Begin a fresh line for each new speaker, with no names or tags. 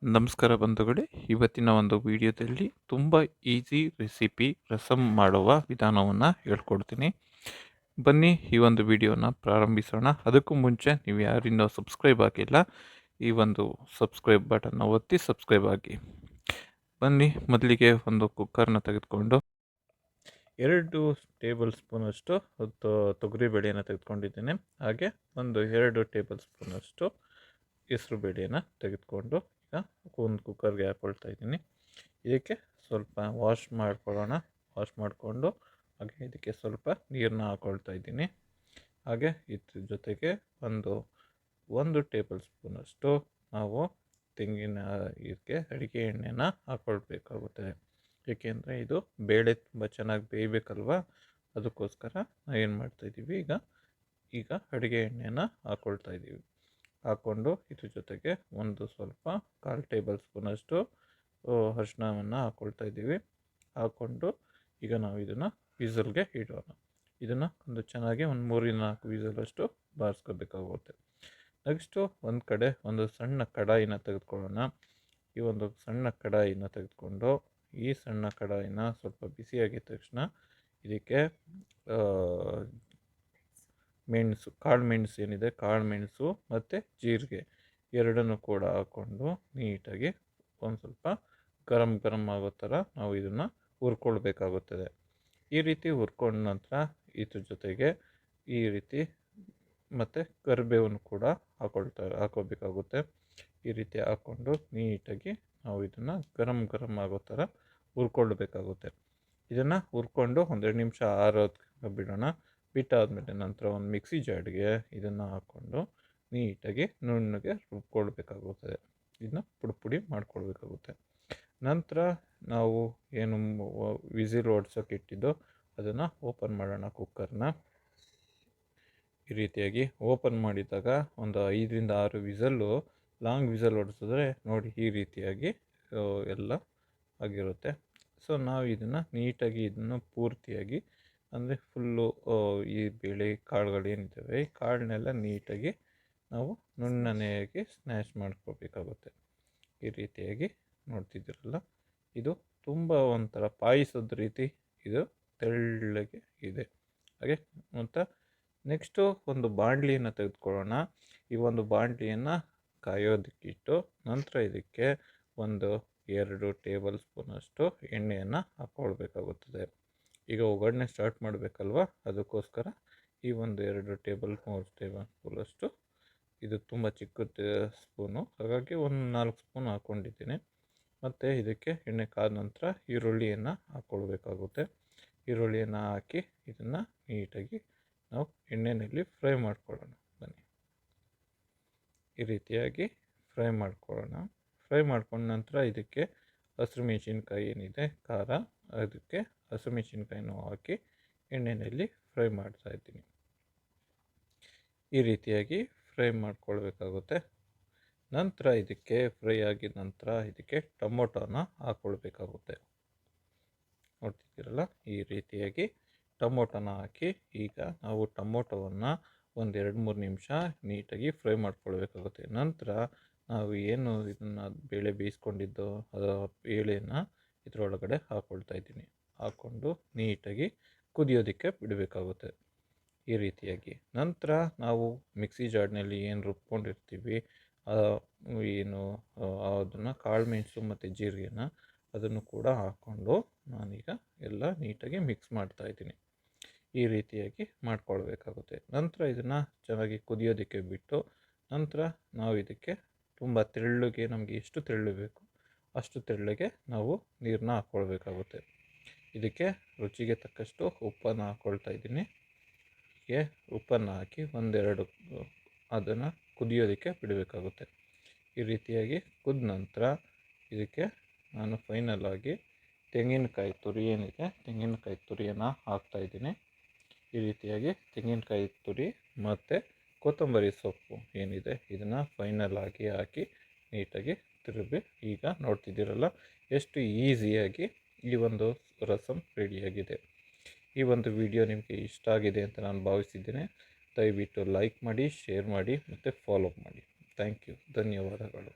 ನಮಸ್ಕಾರ ಬಂಧುಗಳೇ, ಇವತ್ತಿನ ಒಂದು ವಿಡಿಯೋದಲ್ಲಿ ತುಂಬ ಈಸಿ ರೆಸಿಪಿ ರಸಮ್ ಮಾಡುವ ವಿಧಾನವನ್ನು ಹೇಳ್ಕೊಡ್ತೀನಿ. ಬನ್ನಿ ಈ ಒಂದು ವಿಡಿಯೋನ ಪ್ರಾರಂಭಿಸೋಣ. ಅದಕ್ಕೂ ಮುಂಚೆ ನೀವು ಯಾರಿಂದ ಸಬ್ಸ್ಕ್ರೈಬ್ ಆಗಿಲ್ಲ, ಈ ಒಂದು ಸಬ್ಸ್ಕ್ರೈಬ್ ಬಟನ್ನ ಒತ್ತಿ ಸಬ್ಸ್ಕ್ರೈಬ್ ಆಗಿ. ಬನ್ನಿ, ಮೊದಲಿಗೆ ಒಂದು ಕುಕ್ಕರ್ನ ತೆಗೆದುಕೊಂಡು 2 ಟೇಬಲ್ ಸ್ಪೂನಷ್ಟು ತೊಗರಿಬೇಳೆಯನ್ನು ತೆಗೆದುಕೊಂಡಿದ್ದೇನೆ. ಹಾಗೆ ಒಂದು 2 ಟೇಬಲ್ ಸ್ಪೂನಷ್ಟು ಹೆಸರು ಬೇಳೆಯನ್ನು ತೆಗೆದುಕೊಂಡು ಈಗ ಒಂದು ಕುಕ್ಕರ್ಗೆ ಹಾಕ್ಕೊಳ್ತಾ ಇದ್ದೀನಿ. ಇದಕ್ಕೆ ಸ್ವಲ್ಪ ವಾಶ್ ಮಾಡ್ಕೊಳ್ಳೋಣ. ವಾಶ್ ಮಾಡಿಕೊಂಡು ಹಾಗೆ ಇದಕ್ಕೆ ಸ್ವಲ್ಪ ನೀರನ್ನ ಹಾಕ್ಕೊಳ್ತಾ ಇದ್ದೀನಿ. ಹಾಗೆ ಇದ್ರ ಜೊತೆಗೆ ಒಂದು ಟೇಬಲ್ ಸ್ಪೂನಷ್ಟು ನಾವು ತೆಂಗಿನ ಇದಕ್ಕೆ ಅಡಿಕೆ ಎಣ್ಣೆನ ಹಾಕ್ಕೊಳ್ಬೇಕಾಗುತ್ತದೆ. ಏಕೆಂದರೆ ಇದು ಬೇಳೆ ತುಂಬ ಚೆನ್ನಾಗಿ ಬೇಯಬೇಕಲ್ವ, ಅದಕ್ಕೋಸ್ಕರ ನಾವು ಏನು ಮಾಡ್ತಾಯಿದ್ದೀವಿ, ಈಗ ಅಡುಗೆ ಎಣ್ಣೆನ ಹಾಕ್ಕೊಳ್ತಾ ಇದ್ದೀವಿ. ಹಾಕ್ಕೊಂಡು ಇದ್ರ ಜೊತೆಗೆ ಸ್ವಲ್ಪ 1/4 ಟೇಬಲ್ ಸ್ಪೂನಷ್ಟು ಅರಿಶಿಣವನ್ನು ಹಾಕ್ಕೊಳ್ತಾ ಇದ್ದೀವಿ. ಹಾಕ್ಕೊಂಡು ಈಗ ನಾವು ಇದನ್ನು ವಿಸಲ್ಗೆ ಇಡೋಣ. ಇದನ್ನು ಚೆನ್ನಾಗಿ 3-4 ವಿಸಲಷ್ಟು ಬಾರಿಸ್ಕೋಬೇಕಾಗುತ್ತೆ. ನೆಕ್ಸ್ಟು ಒಂದು ಕಡೆ ಒಂದು ಸಣ್ಣ ಕಡಾಯಿನ ತೆಗೆದುಕೊಳ್ಳೋಣ. ಈ ಒಂದು ಸಣ್ಣ ಕಡಾಯಿನ ತೆಗೆದುಕೊಂಡು ಈ ಸಣ್ಣ ಕಡಾಯಿನ ಸ್ವಲ್ಪ ಬಿಸಿಯಾಗಿದ್ದ ತಕ್ಷಣ ಇದಕ್ಕೆ ಕಾಳು ಮೆಣಸು ಏನಿದೆ, ಕಾಳು ಮೆಣಸು ಮತ್ತು ಜೀರಿಗೆ ಎರಡನ್ನೂ ಕೂಡ ಹಾಕ್ಕೊಂಡು ನೀಟಾಗಿ ಒಂದು ಸ್ವಲ್ಪ ಗರಂ ಆಗೋ ಥರ ನಾವು ಇದನ್ನು ಹುರ್ಕೊಳ್ಬೇಕಾಗುತ್ತದೆ. ಈ ರೀತಿ ಹುರ್ಕೊಂಡ ನಂತರ ಇದ್ರ ಜೊತೆಗೆ ಈ ರೀತಿ ಮತ್ತು ಕರಿಬೇವನ್ನು ಕೂಡ ಹಾಕೋಬೇಕಾಗುತ್ತೆ. ಈ ರೀತಿ ಹಾಕ್ಕೊಂಡು ನೀಟಾಗಿ ನಾವು ಇದನ್ನು ಗರಂ ಆಗೋ ಥರ ಹುರ್ಕೊಳ್ಬೇಕಾಗುತ್ತೆ. ಇದನ್ನು ಹುರ್ಕೊಂಡು 1-2 ನಿಮಿಷ ಆರೋದಕ್ಕೆ ಬಿಡೋಣ. ಬಿಟ್ಟಾದಮೇಲೆ ನಂತರ ಒಂದು ಮಿಕ್ಸಿ ಜಾರ್ಗೆ ಇದನ್ನು ಹಾಕ್ಕೊಂಡು ನೀಟಾಗಿ ನುಣ್ಣಗೆ ರುಬ್ಕೊಳ್ಬೇಕಾಗುತ್ತದೆ. ಇದನ್ನ ಪುಡಿ ಮಾಡ್ಕೊಳ್ಬೇಕಾಗುತ್ತೆ. ನಂತರ ನಾವು ಏನು ವಿಸಿಲ್ ಓಡಿಸೋಕೆ ಇಟ್ಟಿದ್ದೋ ಅದನ್ನು ಓಪನ್ ಮಾಡೋಣ ಕುಕ್ಕರ್ನ. ಈ ರೀತಿಯಾಗಿ ಓಪನ್ ಮಾಡಿದಾಗ ಒಂದು 5-6 ವಿಸಲ್ಲು ಲಾಂಗ್ ವಿಸಲ್ ಹೊಡಿಸಿದ್ರೆ ನೋಡಿ ಈ ರೀತಿಯಾಗಿ ಎಲ್ಲ ಆಗಿರುತ್ತೆ. ಸೊ ನಾವು ಇದನ್ನು ನೀಟಾಗಿ ಪೂರ್ತಿಯಾಗಿ ಅಂದರೆ ಫುಲ್ಲು ಈ ಬೇಳೆ ಕಾಳುಗಳೇನಿದ್ದಾವೆ ಈ ಕಾಳನ್ನೆಲ್ಲ ನೀಟಾಗಿ ನಾವು ನುಣ್ಣನೆಯಾಗಿ ಸ್ನ್ಯಾಶ್ ಮಾಡ್ಕೋಬೇಕಾಗುತ್ತೆ. ಈ ರೀತಿಯಾಗಿ ನೋಡ್ತಿದ್ದೀರಲ್ಲ, ಇದು ತುಂಬ ಒಂಥರ ಪಾಯಸದ ರೀತಿ ಇದು ತೆಳ್ಳಗೆ ಇದೆ. ಹಾಗೆ ಮತ್ತು ನೆಕ್ಸ್ಟು ಒಂದು ಬಾಣಲಿಯನ್ನು ತೆಗೆದುಕೊಳ್ಳೋಣ. ಈ ಒಂದು ಬಾಣಲಿಯನ್ನು ಕಾಯೋದಕ್ಕಿಟ್ಟು ನಂತರ ಇದಕ್ಕೆ 2 ಟೇಬಲ್ ಸ್ಪೂನಷ್ಟು ಎಣ್ಣೆಯನ್ನು ಹಾಕ್ಕೊಳ್ಬೇಕಾಗುತ್ತದೆ. ಈಗ ಒಗ್ಗರಣೆ ಸ್ಟಾರ್ಟ್ ಮಾಡಬೇಕಲ್ವ, ಅದಕ್ಕೋಸ್ಕರ ಈ 2 ಟೇಬಲ್ 3 ಟೇಬಲ್ ಸ್ಪೂನಷ್ಟು, ಇದು ತುಂಬ ಚಿಕ್ಕ ಸ್ಪೂನು, ಹಾಗಾಗಿ 4 ಸ್ಪೂನ್ ಹಾಕ್ಕೊಂಡಿದ್ದೀನಿ. ಮತ್ತು ಇದಕ್ಕೆ ಎಣ್ಣೆ ಕಾದ ನಂತರ ಈರುಳ್ಳಿಯನ್ನು ಹಾಕ್ಕೊಳ್ಬೇಕಾಗುತ್ತೆ. ಈರುಳ್ಳಿಯನ್ನು ಹಾಕಿ ಇದನ್ನು ನೀಟಾಗಿ ನಾವು ಎಣ್ಣೆಯಲ್ಲಿ ಫ್ರೈ ಮಾಡ್ಕೊಳ್ಳೋಣ. ಬನ್ನಿ, ಈ ರೀತಿಯಾಗಿ ಫ್ರೈ ಮಾಡ್ಕೊಳ್ಳೋಣ. ಫ್ರೈ ಮಾಡ್ಕೊಂಡ ನಂತರ ಇದಕ್ಕೆ ಹಸಿರು ಮೆಣಸಿನ್ಕಾಯಿ ಏನಿದೆ ಖಾರ, ಅದಕ್ಕೆ ಹಸಿರು ಮೆಣಸಿನ್ಕಾಯಿನೂ ಹಾಕಿ ಎಣ್ಣೆಯಲ್ಲಿ ಫ್ರೈ ಮಾಡ್ತಾಯಿದ್ದೀನಿ. ಈ ರೀತಿಯಾಗಿ ಫ್ರೈ ಮಾಡ್ಕೊಳ್ಬೇಕಾಗುತ್ತೆ. ನಂತರ ಇದಕ್ಕೆ ಫ್ರೈ ಆಗಿದ ನಂತರ ಇದಕ್ಕೆ ಟೊಮೊಟೊನ ಹಾಕ್ಕೊಳ್ಬೇಕಾಗುತ್ತೆ. ನೋಡ್ತಿದ್ದೀರಲ್ಲ, ಈ ರೀತಿಯಾಗಿ ಟೊಮೊಟೊನ ಹಾಕಿ ಈಗ ನಾವು ಟೊಮೊಟೊವನ್ನು 2-3 ನಿಮಿಷ ನೀಟಾಗಿ ಫ್ರೈ ಮಾಡ್ಕೊಳ್ಬೇಕಾಗುತ್ತೆ. ನಂತರ ನಾವು ಏನು ಇದನ್ನು ಬೇಳೆ ಬೇಯಿಸ್ಕೊಂಡಿದ್ದೋ ಬೇಳೆನ ಇದರೊಳಗಡೆ ಹಾಕ್ಕೊಳ್ತಾ ಇದ್ದೀನಿ. ಹಾಕ್ಕೊಂಡು ನೀಟಾಗಿ ಕುದಿಯೋದಕ್ಕೆ ಬಿಡಬೇಕಾಗುತ್ತೆ. ಈ ರೀತಿಯಾಗಿ ನಂತರ ನಾವು ಮಿಕ್ಸಿ ಜಾರ್ನಲ್ಲಿ ಏನು ರುಬ್ಕೊಂಡಿರ್ತೀವಿ ಅದನ್ನು ಕಾಳು ಮೆಣಸು ಮತ್ತು ಜೀರಿಗೆನ ಅದನ್ನು ಕೂಡ ಹಾಕ್ಕೊಂಡು ನಾನೀಗ ಎಲ್ಲ ನೀಟಾಗಿ ಮಿಕ್ಸ್ ಮಾಡ್ತಾಯಿದ್ದೀನಿ. ಈ ರೀತಿಯಾಗಿ ಮಾಡ್ಕೊಳ್ಬೇಕಾಗುತ್ತೆ. ನಂತರ ಇದನ್ನು ಚೆನ್ನಾಗಿ ಕುದಿಯೋದಕ್ಕೆ ಬಿಟ್ಟು ನಂತರ ನಾವು ಇದಕ್ಕೆ ತುಂಬ ತೆಳ್ಳಗೆ, ನಮಗೆ ಎಷ್ಟು ತೆಳ್ಳು ಬೇಕು ಅಷ್ಟು ತೆಳ್ಳಗೆ ನಾವು ನೀರನ್ನ ಹಾಕ್ಕೊಳ್ಬೇಕಾಗುತ್ತೆ. ಇದಕ್ಕೆ ರುಚಿಗೆ ತಕ್ಕಷ್ಟು ಉಪ್ಪನ್ನು ಹಾಕ್ಕೊಳ್ತಾ ಇದ್ದೀನಿ. ಹೀಗೆ ಉಪ್ಪನ್ನು ಹಾಕಿ 1-2 ಅದನ್ನು ಕುದಿಯೋದಕ್ಕೆ ಬಿಡಬೇಕಾಗುತ್ತೆ. ಈ ರೀತಿಯಾಗಿ ಕುದ ನಂತರ ಇದಕ್ಕೆ ನಾನು ಫೈನಲಾಗಿ ತೆಂಗಿನಕಾಯಿ ತುರಿ ಏನಿದೆ, ತೆಂಗಿನಕಾಯಿ ತುರಿಯನ್ನು ಹಾಕ್ತಾಯಿದ್ದೀನಿ. ಈ ರೀತಿಯಾಗಿ ತೆಂಗಿನಕಾಯಿ ತುರಿ ಮತ್ತು ಕೊತ್ತಂಬರಿ ಸೊಪ್ಪು ಏನಿದೆ ಇದನ್ನು ಫೈನಲಾಗಿ ಹಾಕಿ ನೀಟಾಗಿ ತಿರುಗಿ ಈಗ ನೋಡ್ತಿದ್ದೀರಲ್ಲ ಎಷ್ಟು ಈಸಿಯಾಗಿ ಈ ಒಂದು ರಸಮ್ ರೆಡಿಯಾಗಿದೆ. ಈ ಒಂದು ವಿಡಿಯೋ ನಿಮಗೆ ಇಷ್ಟ ಆಗಿದೆ ಅಂತ ನಾನು ಭಾವಿಸಿದ್ದೇನೆ. ದಯವಿಟ್ಟು ಲೈಕ್ ಮಾಡಿ, ಶೇರ್ ಮಾಡಿ ಮತ್ತು ಫಾಲೋ ಮಾಡಿ. Thank you. ಧನ್ಯವಾದಗಳು.